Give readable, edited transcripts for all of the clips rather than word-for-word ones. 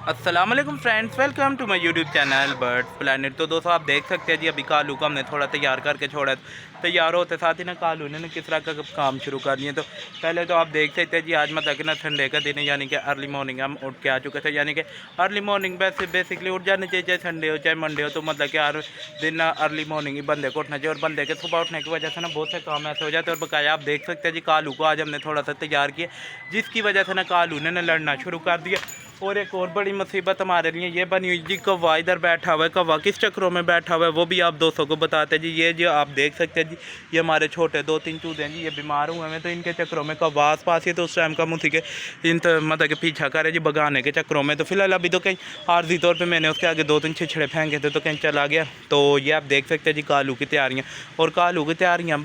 अस्सलाम वालेकुम friends, welcome to my YouTube channel birds planet. तो दोस्तों आप देख सकते हैं जी, अभी कालू को हमने थोड़ा तैयार करके छोड़ा। तैयार होते साथ ही ना कालू ने किस तरह का काम शुरू कर दिए। तो पहले तो आप देख सकते हैं जी, आज मतलब कि ना संडे का दिन है, यानी कि अर्ली मॉर्निंग हम उठ के आ चुके थे। यानी कि अर्ली मॉर्निंग बेसिकली उठ जाने चाहिए, चाहे संडे हो चाहे मंडे हो। तो मतलब कि हर दिन अर्ली मॉर्निंग ही बंदे को उठना चाहिए, और बंदे के सुबह उठने की वजह से ना बहुत से काम ऐसे हो जाते हैं। और बकाया आप देख सकते हैं जी, कालू को आज हमने थोड़ा सा तैयार किया, जिसकी वजह से ना कालू ने लड़ना शुरू कर दिया। और एक और बड़ी मुसीबत हमारे लिए ये बनी हुई जी, कौवा इधर बैठा हुआ है। कौवा किस चक्रों में बैठा हुआ है वो भी आप दोस्तों को बताते हैं जी। ये जो आप देख सकते हैं जी, ये हमारे छोटे 2-3 चूजे हैं जी, ये बीमार हुए हैं। तो इनके चक्रों में कौवा आस पास ही, तो उस टाइम का मुझी के इन मतलब कि पीछा करे जी भगाने के चक्रों में। तो फिलहाल अभी तो कहीं आर्जी तौर पर मैंने उसके आगे 2-3 छिछड़े फेंके थे, तो कहीं चला गया। तो ये आप देख सकते हैं जी कालू की तैयारियाँ। और कालू की तैयारियाँ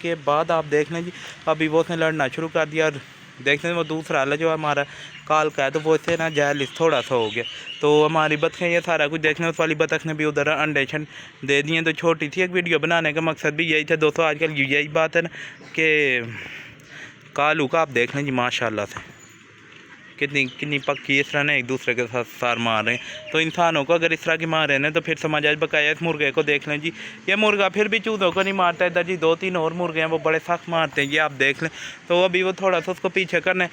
के बाद आप देख लें जी, अभी वो उसने लड़ना शुरू कर दिया। और देखते हैं वो दूसरा वाला जो हमारा काल का है, तो वो इससे ना जैलिस थोड़ा सा हो गया। तो हमारी बतखें ये सारा कुछ देखने, उस वाली बतख ने भी उधर अंडे दे दिए। तो छोटी थी एक वीडियो बनाने का मकसद भी यही था दोस्तों। आजकल यही बात है ना कि कालू का आप देख लें जी, माशाल्लाह से कितनी कितनी पक्की इस तरह ने एक दूसरे के साथ सार मार रहे हैं। तो इंसानों को अगर इस तरह की मार रहे हैं तो फिर समझ आए। बकाया इस मुर्गे को देख लें जी, ये मुर्गा फिर भी चूज़ों को नहीं मारता। इधर जी 2-3 और मुर्गे हैं, वो बड़े सख्त मारते हैं, ये आप देख लें। तो अभी वो थोड़ा सा उसको पीछे करना है।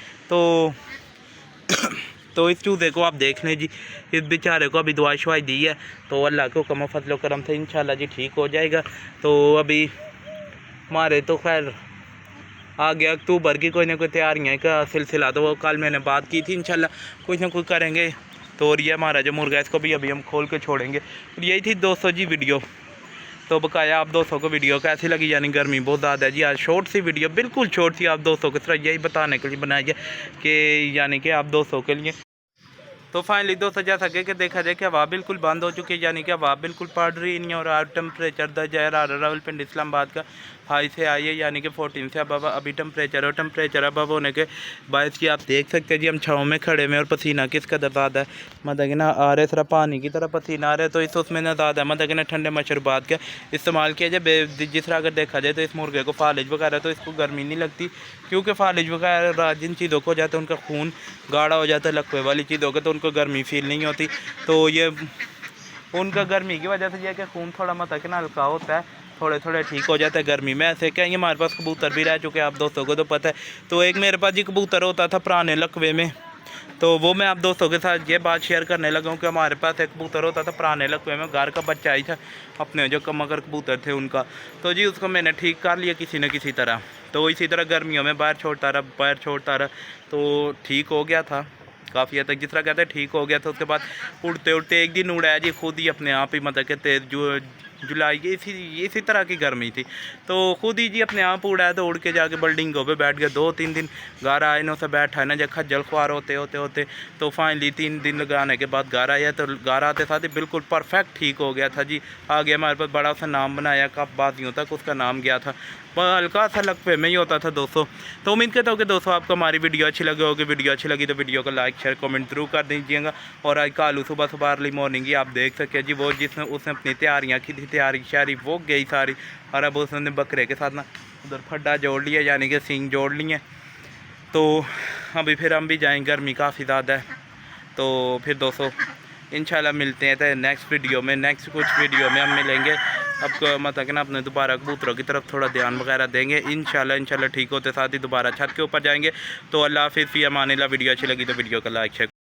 तो इस चूज़े को आप देख लें जी, इस बेचारे को अभी दवाई शवाई दी है, तो अल्लाह के हुक्म फजलो करम से इंशाल्लाह जी ठीक हो जाएगा। तो अभी हमारे तो खैर आ गया अक्टूबर की कोई ना कोई तैयारियाँ का सिलसिला। तो वो कल मैंने बात की थी, इंशाल्लाह कुछ ना कुछ करेंगे। तो और ये हमारा जो मुर्गा है, इसको भी अभी हम खोल के छोड़ेंगे। और यही थी दोस्तों जी वीडियो। तो बकाया आप दोस्तों को वीडियो कैसी लगी, यानी गर्मी बहुत ज़्यादा है जी। आज शॉर्ट सी वीडियो, बिल्कुल शॉर्ट सी, आप दोस्तों को सिर्फ यही बताने के लिए बनाई है कि यानी कि आप दोस्तों के लिए। तो फाइनली दोस्तों जैसा कि देखा जाए कि हवा बिल्कुल बंद हो चुकी है, यानी कि हवा बिल्कुल पड़ रही नहीं। और आज टेम्परेचर दर्ज है रावलपिंडी इस्लामाबाद का हाई से आई है, यानी कि 14 से अब अभी टेम्परेचर अब होने के बायस की आप देख सकते हैं जी, हम छाँव में खड़े में। और पसीना किस कदर ज़्यादा है, मतलब कि ना आ रहे सिर्फ पानी की तरह पसीना आ रहा है। तो इस उसमें ना ज़्यादा मतलब कि ना ठंडे मशरूबात का इस्तेमाल किया जाए। जिस तरह अगर देखा जाए तो इस मुर्गे को फालिज वगैरह तो इसको गर्मी नहीं लगती, क्योंकि फालिज वगैरह जिन चीज़ों को हो जाता है उनका खून गाढ़ा हो जाता है, लकवे वाली चीज़ हो गई, तो उनको गर्मी फील नहीं होती। तो ये उनका गर्मी की वजह से यह कि खून थोड़ा मतलब कि ना हल्का होता है, थोड़े थोड़े ठीक हो जाता है गर्मी में। ऐसे क्या, ये हमारे पास कबूतर भी रह चुके हैं, आप दोस्तों को तो पता है। तो एक मेरे पास जी कबूतर होता था पुराने लकवे में, तो वो मैं आप दोस्तों के साथ ये बात शेयर करने लगा हूँ कि हमारे पास एक कबूतर होता था पुराने लकवे में, घर का बच्चा ही था अपने जो मगर कबूतर थे उनका। तो जी उसको मैंने ठीक कर लिया किसी न किसी तरह। तो इसी तरह गर्मियों में बाहर छोड़ता रहा, तो ठीक हो गया था काफ़ी हद तक, जिस तरह कहते हैं ठीक हो गया था। उसके बाद उड़ते उड़ते एक दिन उड़ाया जी खुद ही अपने आप ही, मतलब कि तेज जो जुलाई की इसी तरह की गर्मी थी, तो खुद ही जी अपने आप उड़ाया। तो उड़ के जाके बिल्डिंगों पे बैठ गया। 2-3 दिन घर आए ना से बैठा है ना, जब खज्जल ख्वार होते तो फाइनली 3 दिन लगाने के बाद घर आया। तो घर आते साथ ही बिल्कुल परफेक्ट ठीक हो गया था जी। आगे हमारे पास बड़ा सा नाम बनाया, कब बाजियों तक उसका नाम गया था, हल्का सा लकवे में ही होता था दोस्तों। तो उम्मीद करता हूँ कि दोस्तों आपको हमारी वीडियो अच्छी लगी होगी। वीडियो अच्छी लगी तो वीडियो को लाइक शेयर कमेंट जरूर कर दीजिएगा। और आज कालू सुबह अर्ली मॉर्निंग ही आप देख सकते हैं जी, वो जिसने उसने अपनी तैयारियाँ की थी, तैयारी शारी वो गई सारी। और अब उसने बकरे के साथ ना उधर फड्डा जोड़ लिया, यानी कि सींग जोड़ लिए। तो अभी फिर हम भी जाएंगे, गर्मी काफ़ी ज़्यादा है। तो फिर दोस्तों इंशाल्लाह मिलते हैं तो नेक्स्ट वीडियो में, नेक्स्ट कुछ वीडियो में हम मिलेंगे। अब मतलब कि ना अपने दोबारा कबूतरों की तरफ थोड़ा ध्यान वगैरह देंगे इंशाल्लाह ठीक होते साथ ही दोबारा छत के ऊपर जाएंगे। तो अल्लाह हाफिज़, फ़ी अमानिल्लाह। वीडियो अच्छी लगी तो वीडियो को लाइक शेयर